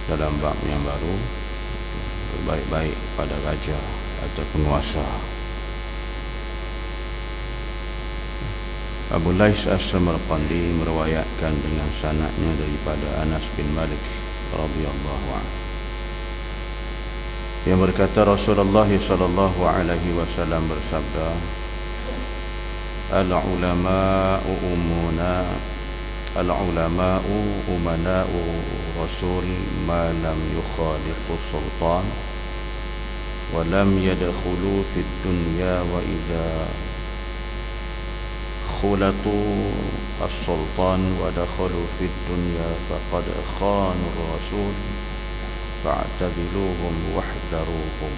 dalam bab yang baru, berbaik-baik pada raja atau penguasa. Abu Lais As-Samarqandi meriwayatkan dengan sanadnya daripada Anas bin Malik radhiyallahu anhu yang berkata, Rasulullah sallallahu alaihi wasallam bersabda, Al-ulama'u umana'u rasul ma lam yukhaliqu sultan wa lam yadkhulu fid dunya wa idza khulatu as-sultan wa dakhalu fid dunya faqad khanu ar-rasul fa'taziluhum wahdharuhum.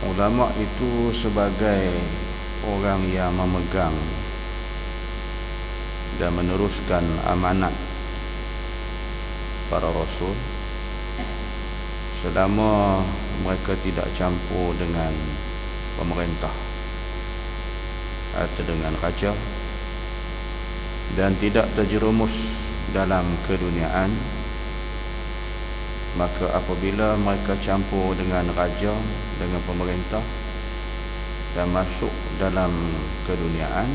Ulama itu sebagai orang yang memegang dan meneruskan amanat para rasul selama mereka tidak campur dengan pemerintah atau dengan raja dan tidak terjerumus dalam keduniaan. Maka apabila mereka campur dengan raja, dengan pemerintah dan masuk dalam keduniaan,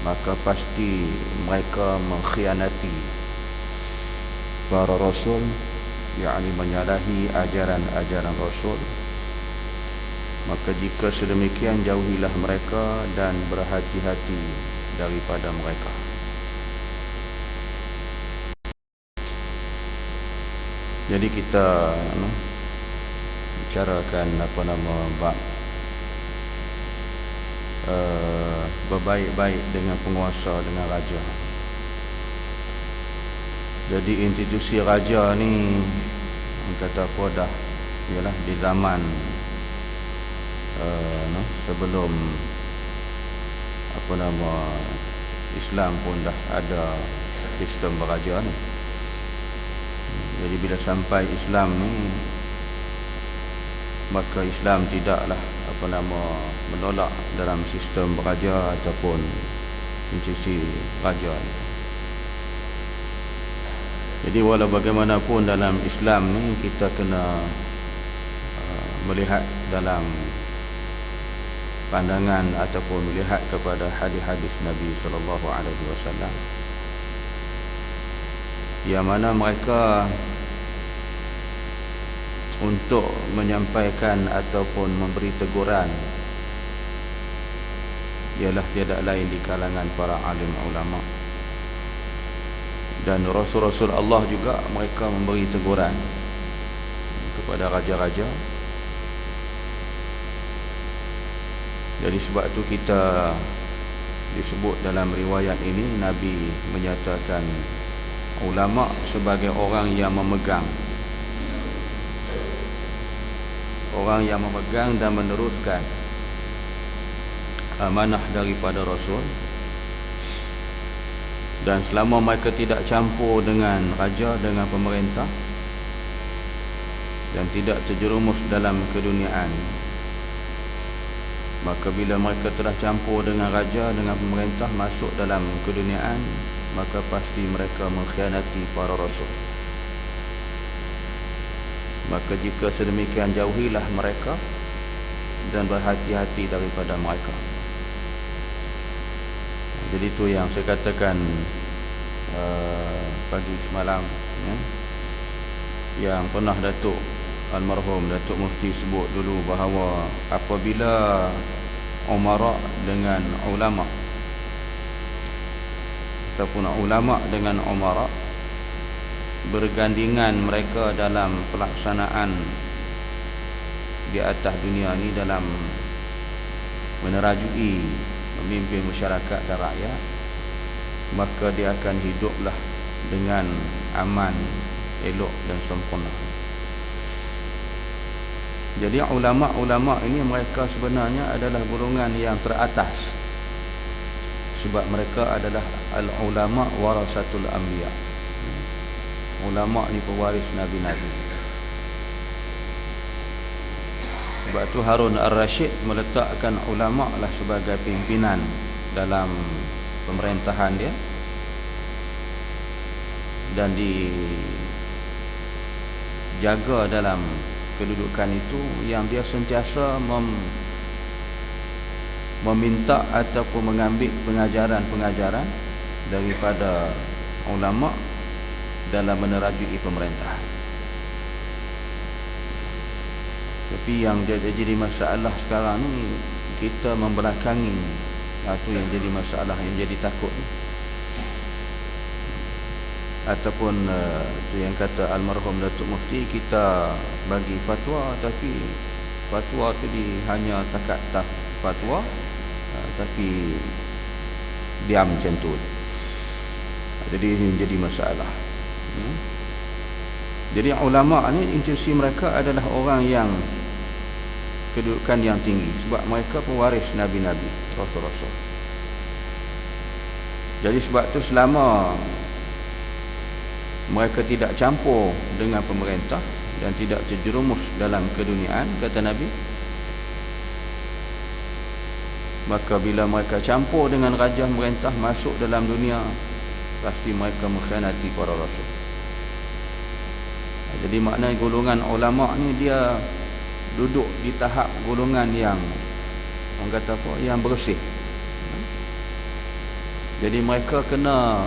maka pasti mereka mengkhianati para rasul, yakni menyalahi ajaran-ajaran rasul. Maka jika sedemikian, jauhilah mereka dan berhati-hati daripada mereka. Jadi kita bicarakan bab berbaik-baik dengan penguasa, dengan raja. Jadi institusi raja ni kata apa dah, ialah di zaman sebelum Islam pun dah ada sistem beraja ni. Jadi bila sampai Islam ni, maka Islam tidaklah menolak dalam sistem beraja ataupun institusi raja ni. Jadi walau bagaimanapun dalam Islam ni, kita kena melihat dalam pandangan ataupun melihat kepada hadis-hadis Nabi sallallahu alaihi wasallam, yang mana mereka untuk menyampaikan ataupun memberi teguran ialah tiada lain di kalangan para alim ulama. Dan Rasul-Rasul Allah juga mereka memberi teguran kepada raja-raja. Jadi sebab itu kita disebut dalam riwayat ini, Nabi menyatakan ulama sebagai orang yang memegang dan meneruskan amanah daripada Rasul, dan selama mereka tidak campur dengan raja, dengan pemerintah, dan tidak terjerumus dalam keduniaan, maka bila mereka telah campur dengan raja, dengan pemerintah, masuk dalam keduniaan, maka pasti mereka mengkhianati para rasul. Maka jika sedemikian, jauhilah mereka dan berhati-hati daripada mereka. Jadi itu yang saya katakan pagi semalam, ya, yang pernah Datuk almarhum Datuk Mufti sebut dulu, bahawa apabila umara dengan ulama ataupun ulama dengan umara bergandingan mereka dalam pelaksanaan di atas dunia ni, dalam menerajui memimpin masyarakat dan rakyat, maka dia akan hiduplah dengan aman, elok dan sempurna. Jadi ulama-ulama ini mereka sebenarnya adalah golongan yang teratas, sebab mereka adalah al-ulama warasatul anbiya. Ulama ni pewaris nabi-nabi. Sebab tu Harun Ar-Rasyid meletakkan ulama lah sebagai pimpinan dalam pemerintahan dia, dan dijaga dalam kedudukan itu, yang dia sentiasa meminta ataupun mengambil pengajaran-pengajaran daripada ulama dalam menerajui pemerintah. Tapi yang jadi masalah sekarang ni, kita membelakangi. Itu yang jadi masalah, yang jadi takut ni. Ataupun itu yang kata almarhum Datuk Mufti, kita bagi fatwa, tapi fatwa tu hanya takat fatwa, tapi diam macam tu. Jadi ini jadi masalah. Jadi ulama ni intuisi mereka adalah orang yang kedudukan yang tinggi, sebab mereka pewaris nabi-nabi, rasul-rasul. Jadi sebab tu selama mereka tidak campur dengan pemerintah dan tidak terjerumus dalam keduniaan, kata Nabi, maka bila mereka campur dengan raja pemerintah, masuk dalam dunia, pasti mereka mengkhianati para rasul. Jadi maknanya golongan ulama ni dia duduk di tahap golongan yang orang kata apa, yang bersih. Jadi mereka kena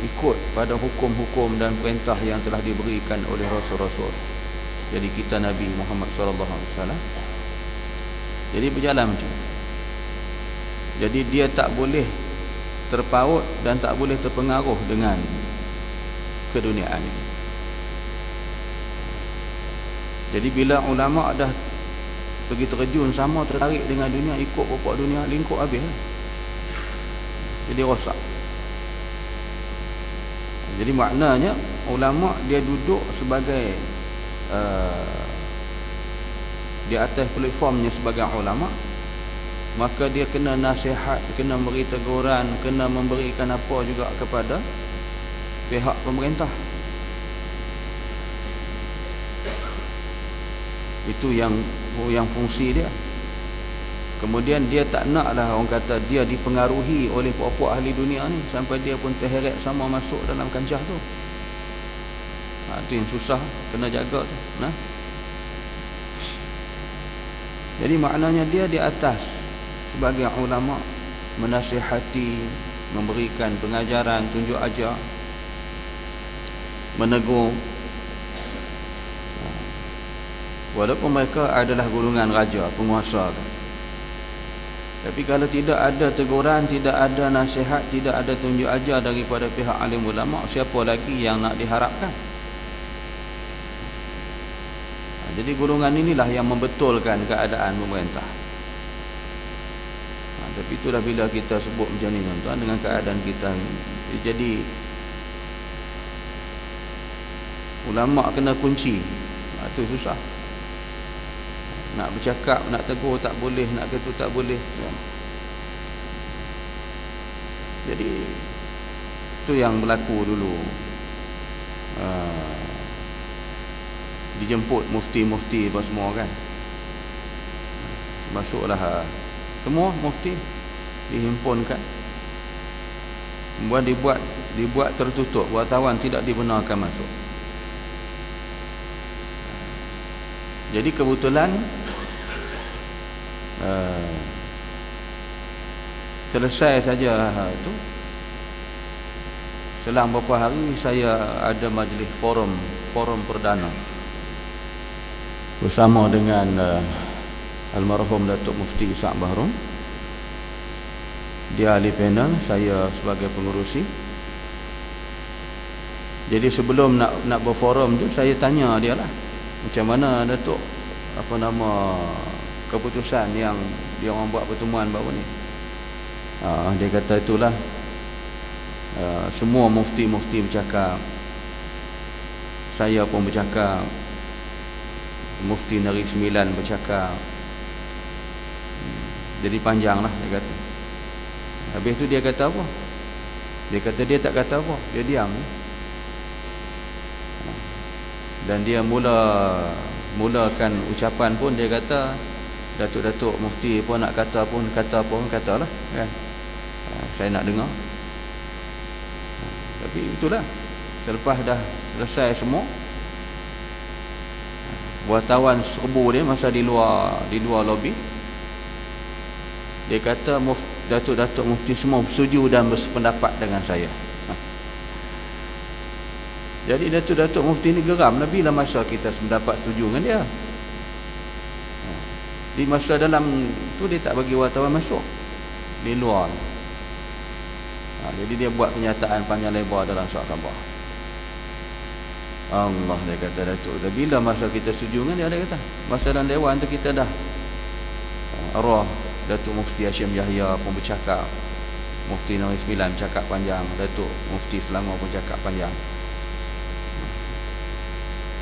ikut pada hukum-hukum dan perintah yang telah diberikan oleh rasul-rasul. Jadi kita Nabi Muhammad SAW. Jadi berjalan macam. Jadi dia tak boleh terpaut dan tak boleh terpengaruh dengan keduniaan ini. Jadi bila ulama' dah pergi terjun sama, tertarik dengan dunia, ikut pokok dunia, lingkup habis. Jadi rosak. Jadi maknanya ulama' dia duduk sebagai di atas platformnya sebagai ulama', maka dia kena nasihat, kena beri teguran, kena memberikan apa juga kepada pihak pemerintah. Itu yang fungsi dia. Kemudian dia tak naklah orang kata dia dipengaruhi oleh puak-puak ahli dunia ni sampai dia pun terheret sama masuk dalam kancah tu. Itu yang susah, kena jaga tu. Nah. Jadi maknanya dia di atas sebagai ulama, menasihati, memberikan pengajaran, tunjuk ajar, menegur. Walaupun mereka adalah golongan raja, penguasa kan. Tapi kalau tidak ada teguran, tidak ada nasihat, tidak ada tunjuk ajar daripada pihak alim ulama, siapa lagi yang nak diharapkan? Jadi golongan inilah yang membetulkan keadaan pemerintah. Tapi itulah bila kita sebut macam ni tuan-tuan, dengan keadaan kita ni. Jadi ulama kena kunci. Itu susah. Nak bercakap, nak tegur tak boleh, nak kata tak boleh. Jadi itu yang berlaku dulu. Dijemput mufti-mufti apa semua kan. Masuklah semua mufti dihimpunkan. Kemudian dibuat tertutup, wartawan tidak dibenarkan masuk. Jadi kebetulan selesai saja itu, selang beberapa hari saya ada majlis forum perdana bersama dengan almarhum Datuk Mufti Ishaq Bahrum. Dia ahli panel, saya sebagai pengerusi. Jadi sebelum nak berforum tu, saya tanya dia lah, macam mana Datuk, apa nama keputusan yang dia orang buat pertemuan baru ni. Dia kata itulah, semua mufti-mufti bercakap, saya pun bercakap, Mufti Negeri Sembilan bercakap. Jadi panjang lah dia kata. Habis tu dia kata apa? Dia kata dia tak kata apa, dia diam. Dan dia mulakan ucapan pun, dia kata Datuk-datuk mufti pun nak kata pun katalah kan. Saya nak dengar. Tapi itulah. Selepas dah selesai semua, wartawan serbu dia masa di luar lobi. Dia kata Datuk-datuk mufti semua bersetuju dan bersependapat dengan saya. Jadi Datuk-datuk mufti ni geram lah bila masa kita sependapat setuju dengan dia. Di masa dalam tu dia tak bagi wartawan masuk, di luar. Jadi dia buat kenyataan panjang lebar dalam surat khabar. Allah, dia kata Datuk, bila masa kita setuju dengan dia kata, masa dalam dewan tu kita dah arwah Datuk Mufti Hashim Yahya pun bercakap, Mufti Negeri Sembilan cakap panjang, Datuk Mufti Selangor pun cakap panjang.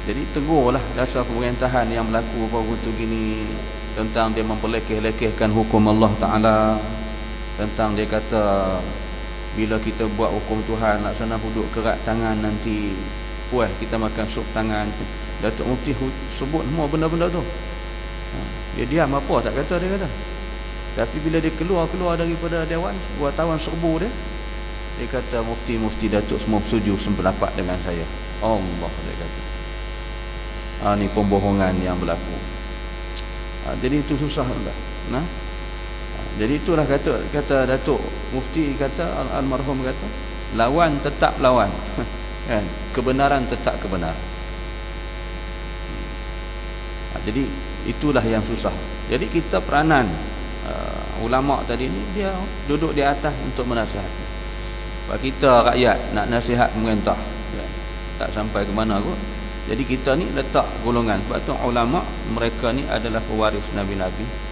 Jadi tegurlah dasar pemerintahan yang berlaku begitu gini, tentang dia memperlekeh-lekehkan hukum Allah Ta'ala, tentang dia kata bila kita buat hukum Tuhan nak sana duduk kerat tangan nanti puas kita makan sup tangan. Datuk Mufti sebut semua benda-benda tu. Dia diam apa tak kata, dia kata. Tapi bila dia keluar daripada dewan, wartawan serbu dia kata mufti Datuk semua setuju sependapat dengan saya. Allah, dia kata. Ni pembohongan yang berlaku. Jadi itu susah dah. Nah. Jadi itulah kata Datuk Mufti, kata almarhum kata, lawan tetap lawan. Kan? Kebenaran tetap kebenaran. Jadi itulah yang susah. Jadi kita peranan ulama tadi ni, dia duduk di atas untuk menasihati. Sebab kita rakyat nak nasihat pemerintah, tak sampai ke mana kot. Jadi kita ni letak golongan. Sebab tu ulama mereka ni adalah pewaris Nabi-Nabi.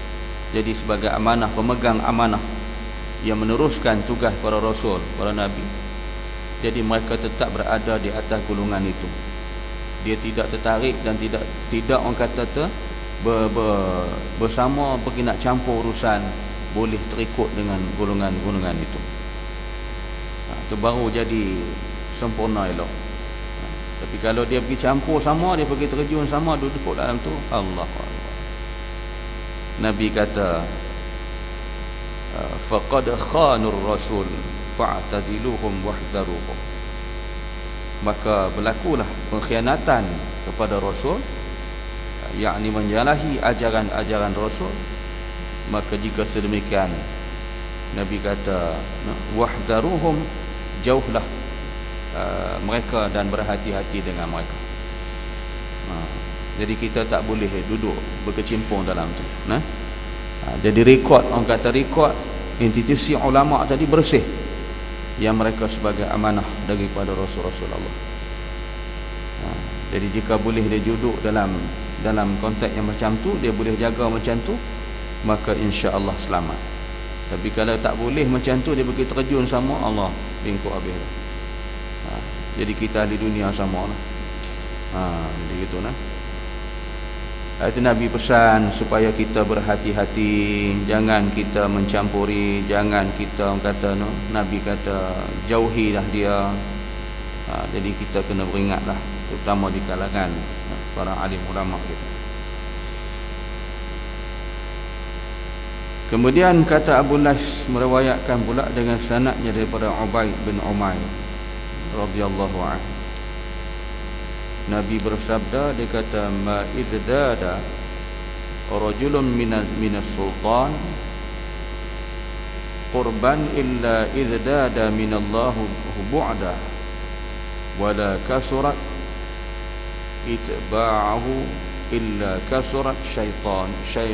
Jadi sebagai amanah, pemegang amanah yang meneruskan tugas para rasul, para nabi. Jadi mereka tetap berada di atas golongan itu. Dia tidak tertarik dan tidak orang kata bersama pergi nak campur urusan, boleh terikut dengan golongan-golongan itu. Itu baru jadi sempurna elok. Tapi kalau dia pergi campur sama, dia pergi terjun sama, duduk dalam tu, Allah. Nabi kata, faqad khanur rasul fa'taziluhum wahdharuhum. Maka berlakulah pengkhianatan kepada rasul, yakni menyalahi ajaran-ajaran rasul. Maka jika sedemikian, Nabi kata wahdharuhum, jauhlah mereka dan berhati-hati dengan mereka. Jadi kita tak boleh duduk berkecimpung dalam tu. Jadi rekod, orang kata rekod institusi ulama tadi bersih, yang mereka sebagai amanah daripada Rasul-Rasul Allah. Jadi jika boleh dia duduk dalam konteks yang macam tu, dia boleh jaga macam tu, maka insya-Allah selamat. Tapi kalau tak boleh macam tu, dia pergi terjun sama, Allah bingkuk habis. Jadi kita ahli dunia sama lah. Jadi gitu nah. Itu Nabi pesan supaya kita berhati-hati, jangan kita mencampuri, jangan kita, orang kata Nabi kata jauhilah dia. Jadi kita kena beringatlah, terutama di kalangan para alim ulama kita. Kemudian kata Abu Lais meriwayatkan pula dengan sanadnya daripada Ubaid bin Umair radhiyallahu anhu. Nabi bersabda, dia kata, ma izdada rajulun minas sultan qurban illa izdada minallahu bu'da wala kasurat itba'ahu illa kasurat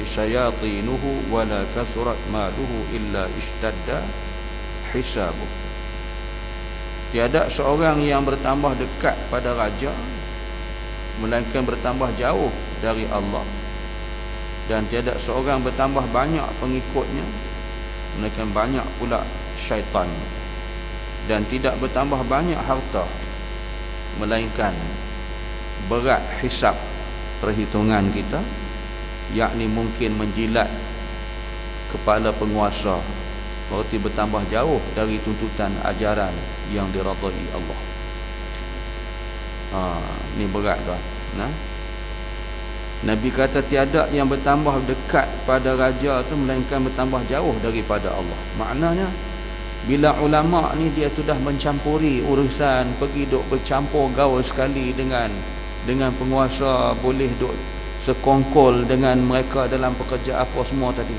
syayatinuhu wala kasurat maluhu illa ishtadda hisabuh. Tiada seorang yang bertambah dekat pada raja melainkan bertambah jauh dari Allah, dan tiada seorang bertambah banyak pengikutnya melainkan banyak pula syaitan, dan tidak bertambah banyak harta melainkan berat hisab perhitungan kita, yakni mungkin menjilat kepala penguasa, berarti bertambah jauh dari tuntutan ajaran yang diridai Allah. Ni berat tuan. Nabi kata tiada yang bertambah dekat pada raja tu melainkan bertambah jauh daripada Allah. Maknanya Bila ulama ni dia sudah mencampuri urusan, pergi duk bercampur gaul sekali dengan penguasa, boleh duk sekongkol dengan mereka dalam pekerja apa semua tadi.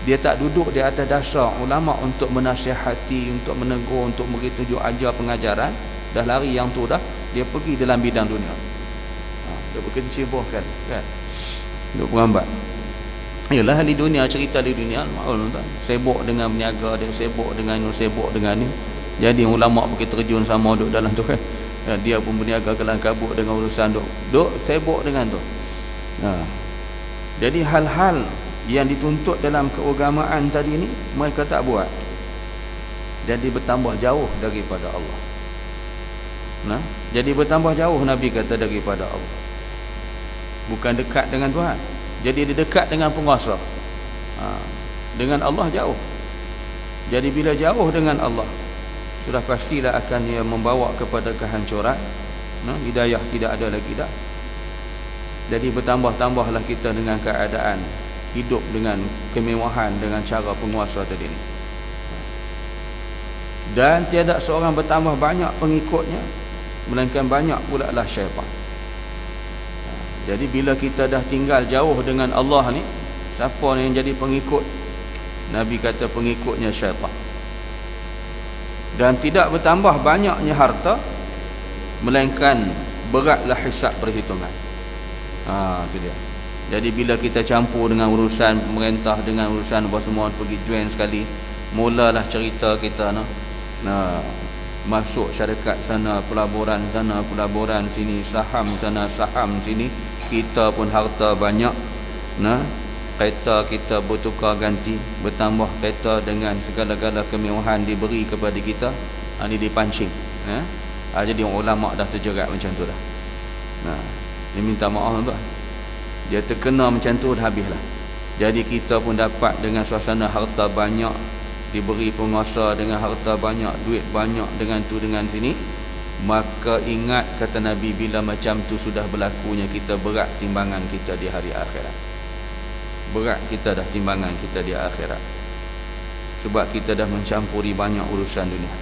Dia tak duduk di atas dasar ulama untuk menasihati, untuk menegur, untuk beri tunjuk ajar pengajaran. Dah lari yang tu dah, dia pergi dalam bidang dunia. Dia berkecimpung kan. Duk berambat. Yalah ahli dunia, cerita di dunia maklum tak, sibuk dengan berniaga, dia sibuk dengan ni. Jadi ulama pergi terjun sama duk dalam tu kan. Dia pun berniaga kelang kabut dengan urusan duk sibuk dengan tu. Jadi hal-hal yang dituntut dalam keagamaan tadi ni mereka tak buat. Jadi bertambah jauh daripada Allah. Jadi bertambah jauh Nabi kata daripada Allah. Bukan dekat dengan Tuhan. Jadi dia dekat dengan penguasa. Dengan Allah jauh. Jadi bila jauh dengan Allah, sudah pastilah akan dia membawa kepada kehancuran. Hidayah tidak ada lagi dah. Jadi bertambah-tambahlah kita dengan keadaan hidup dengan kemewahan dengan cara penguasa tadi ni. Dan tiada seorang bertambah banyak pengikutnya, melainkan banyak pula lah syaitan. Jadi bila kita dah tinggal jauh dengan Allah ni, siapa ni yang jadi pengikut? Nabi kata pengikutnya syaitan. Dan tidak bertambah banyaknya harta, melainkan beratlah hisab perhitungan. Itu dia. Jadi bila kita campur dengan urusan pemerintah, dengan urusan apa semua, pergi join sekali, mulalah cerita kita masuk syarikat sana, pelaburan sini, saham sana, saham sini. Kita pun harta banyak, kereta kita bertukar ganti, bertambah kereta dengan segala-gala kemewahan diberi kepada kita. Ini dipancing. Jadi ulama dah terjerat macam tu dah. Dia minta maaf tuan. Dia terkena macam tu dah habislah. Jadi kita pun dapat dengan suasana harta banyak, diberi penguasa dengan harta banyak, duit banyak, dengan tu dengan sini. Maka ingat kata Nabi, bila macam tu sudah berlakunya, kita berat timbangan kita di hari akhirat. Berat kita dah timbangan kita di akhirat. Sebab kita dah mencampuri banyak urusan dunia.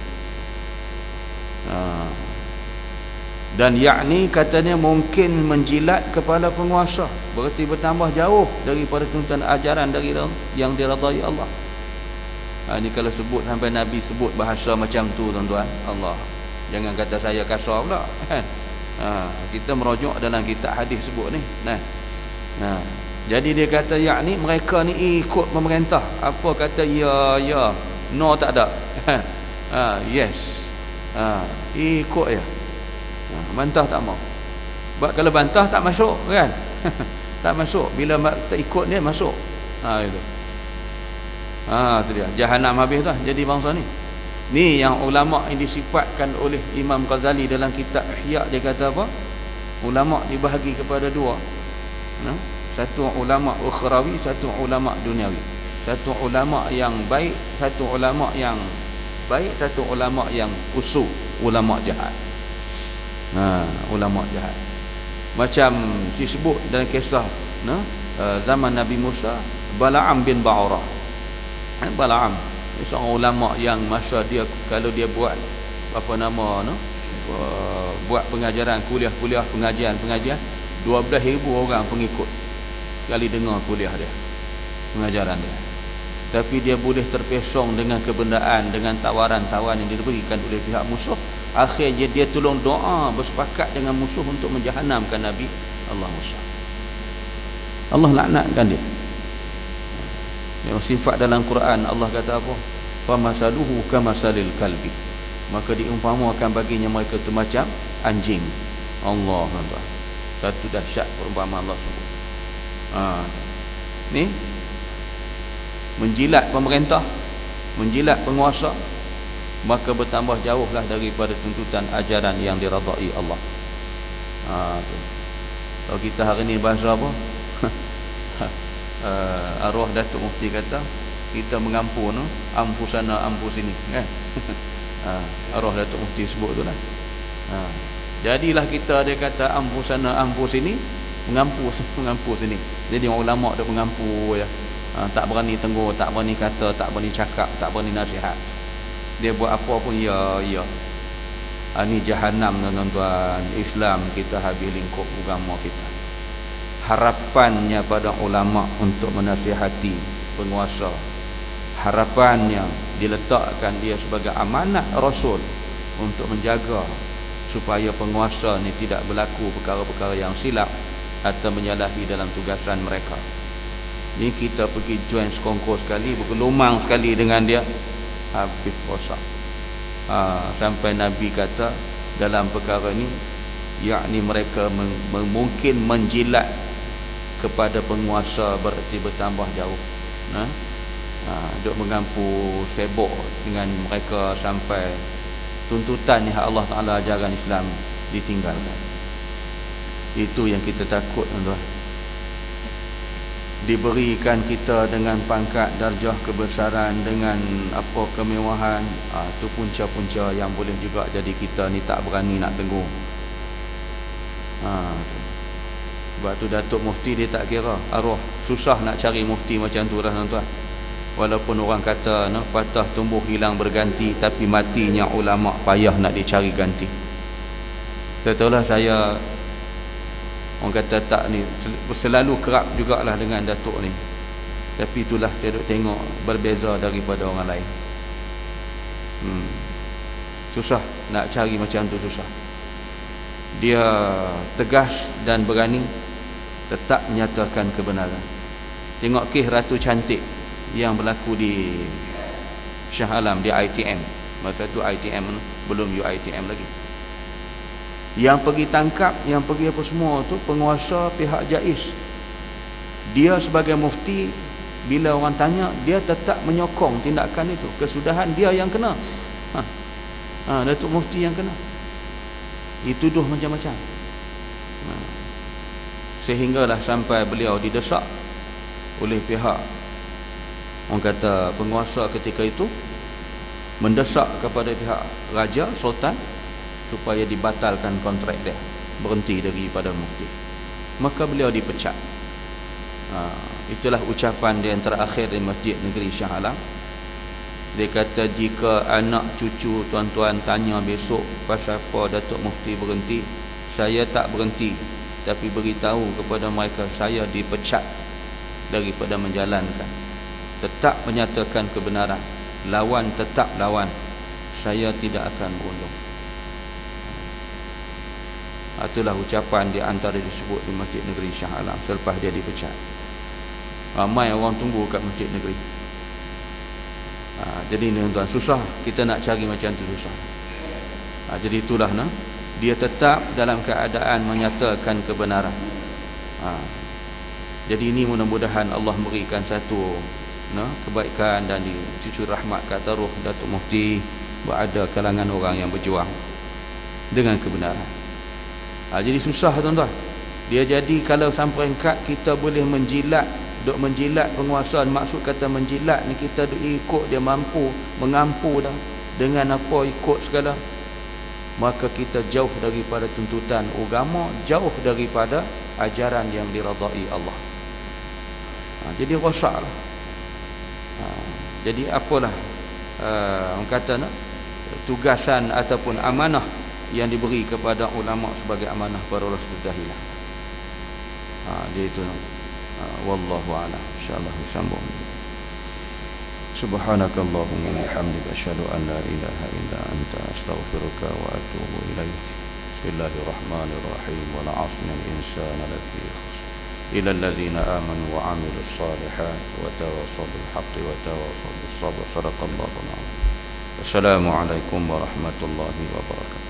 Dan yakni katanya mungkin menjilat kepala penguasa, berarti bertambah jauh daripada tuntutan ajaran dari yang diradai Allah. Ini kalau sebut sampai Nabi sebut bahasa macam tu tuan-tuan, Allah, jangan kata saya kasar pula kan. Kita merujuk dalam kitab hadis sebut ni. Jadi dia kata yakni mereka ni ikut pemerintah, apa kata ya, no tak ada. Yes. Ikut ya. Bantah tak mau. Sebab kalau bantah tak masuk kan. Tak masuk. Bila tak ikut dia masuk. Itu. Itu dia. Jahanam habis dah jadi bangsa ni. Ni yang ulama yang disifatkan oleh Imam Ghazali dalam kitab Ihya. Dia kata apa? Ulama dibahagi kepada dua. Satu ulama ukhrawi, satu ulama duniawi. Satu ulama yang baik, satu ulama yang baik, satu ulama yang usul, ulama jahat. Ulama jahat. Macam disebut dalam kisah zaman Nabi Musa, Bala'am bin Ba'urah. Bala'am seorang ulama yang masa dia, kalau dia buat buat pengajaran, kuliah pengajian 12,000 orang pengikut sekali dengar kuliah dia, pengajaran dia. Tapi dia boleh terpesong dengan kebendaan, dengan tawaran-tawaran yang diberikan oleh pihak musuh. Akhirnya dia tolong doa, bersepakat dengan musuh untuk menjahanamkan Nabi Allah Musa. Allah laknatkan dia. Yang sifat dalam Quran Allah kata apa? Famasaluhu kamasalil kalbi. Maka diumpamakan baginya mereka itu macam anjing. Allah tuan-tuan. Satu dahsyat perumpamaan Allah sebut. Ni menjilat pemerintah, menjilat penguasa, maka bertambah jauhlah daripada tuntutan ajaran yang diradai Allah. Tu. Kalau kita hari ni bahasa apa? Arwah Datuk Mufti kata kita mengampu ampu sana ampu sini kan. Arwah Datuk Mufti sebut tu lah. Jadilah kita, dia kata ampu sana ampu sini, mengampu sini. Jadi orang ulama dah mengampu ya. Tak berani tegur, tak berani kata, tak berani cakap, tak berani nasihat. Dia buat apa pun ya. Ini jahanam tuan-tuan. Islam kita habis lingkup agama kita. Harapannya pada ulama untuk menasihati penguasa, harapannya diletakkan dia sebagai amanat Rasul untuk menjaga supaya penguasa ni tidak berlaku perkara-perkara yang silap atau menyalahi dalam tugasan mereka. Ni kita pergi join sekongkol sekali, bergelumang sekali dengan dia, habis rosak. Sampai Nabi kata dalam perkara ni, yakni mereka mungkin menjilat kepada penguasa, berarti bertambah jauh. Duk mengampu sibuk dengan mereka sampai tuntutan yang Allah Ta'ala ajaran Islam ditinggalkan. Itu yang kita takut, tuan-tuan. Diberikan kita dengan pangkat, darjah, kebesaran, dengan apa kemewahan, itu punca-punca yang boleh juga jadi kita ni tak berani nak tegur. Sebab tu Datuk Mufti dia tak kira arwah. Susah nak cari mufti macam tu dah, tuan-tuan. Walaupun orang kata patah tumbuh hilang berganti, tapi matinya ulama payah nak dicari ganti. Betul-betul saya, orang kata tak ni, selalu kerap jugalah dengan Datuk ni. Tapi itulah saya tengok berbeza daripada orang lain. Susah nak cari macam tu, susah. Dia tegas dan berani, tetap menyatakan kebenaran. Tengok kes Ratu Cantik yang berlaku di Shah Alam, di ITM. Masa tu ITM, belum UITM lagi. Yang pergi tangkap, yang pergi apa semua tu penguasa pihak JAIS. Dia sebagai mufti, bila orang tanya, dia tetap menyokong tindakan itu. Kesudahan dia yang kena. Datuk Mufti yang kena. Dituduh macam-macam. Sehinggalah sampai beliau didesak oleh pihak, orang kata penguasa ketika itu, mendesak kepada pihak raja, sultan, supaya dibatalkan kontrak dia, berhenti daripada mufti. Maka beliau dipecat. Itulah ucapan dia yang terakhir di Masjid Negeri Shah Alam. Dia kata, jika anak cucu tuan-tuan tanya besok pasal apa Datuk Mufti berhenti, saya tak berhenti, tapi beritahu kepada mereka saya dipecat daripada menjalankan. Tetap menyatakan kebenaran, lawan tetap lawan, saya tidak akan berunding. Itulah ucapan di antara disebut di Masjid Negeri Shah Alam selepas dia dipecat. Ramai orang tunggu kat Masjid Negeri. Jadi ni tuan, susah kita nak cari macam tu, susah. Jadi itulah dia tetap dalam keadaan menyatakan kebenaran. Jadi ini mudah-mudahan Allah berikan satu kebaikan dan dicucur rahmat kata roh Datuk Mufti, berada kalangan orang yang berjuang dengan kebenaran. Jadi susah, tuan-tuan. Dia jadi kalau sampai kat kita boleh menjilat, duk menjilat penguasaan. Maksud kata menjilat ni, kita duk ikut dia, mampu mengampu dah dengan apa ikut segala, maka kita jauh daripada tuntutan agama, jauh daripada ajaran yang diradai Allah. Jadi rosaklah. Jadi apalah orang kata tugasan ataupun amanah yang diberi kepada ulama sebagai amanah para rasul dah hilang. Dia itu. Wallahu a'lam. Insyaallah sambung. Subhanakallahumma wa bihamdika asyhadu an la ilaha illa anta astaghfiruka wa atubu ilaik. Bismillahirrahmanirrahim. Wal 'asri insana lafi khusr illa allazina amanu wa 'amilus solihat wa tawassaw bil haqqi wa tawassaw bis sabr. Shadaqallahu al-'azim. Assalamualaikum warahmatullahi wabarakatuh.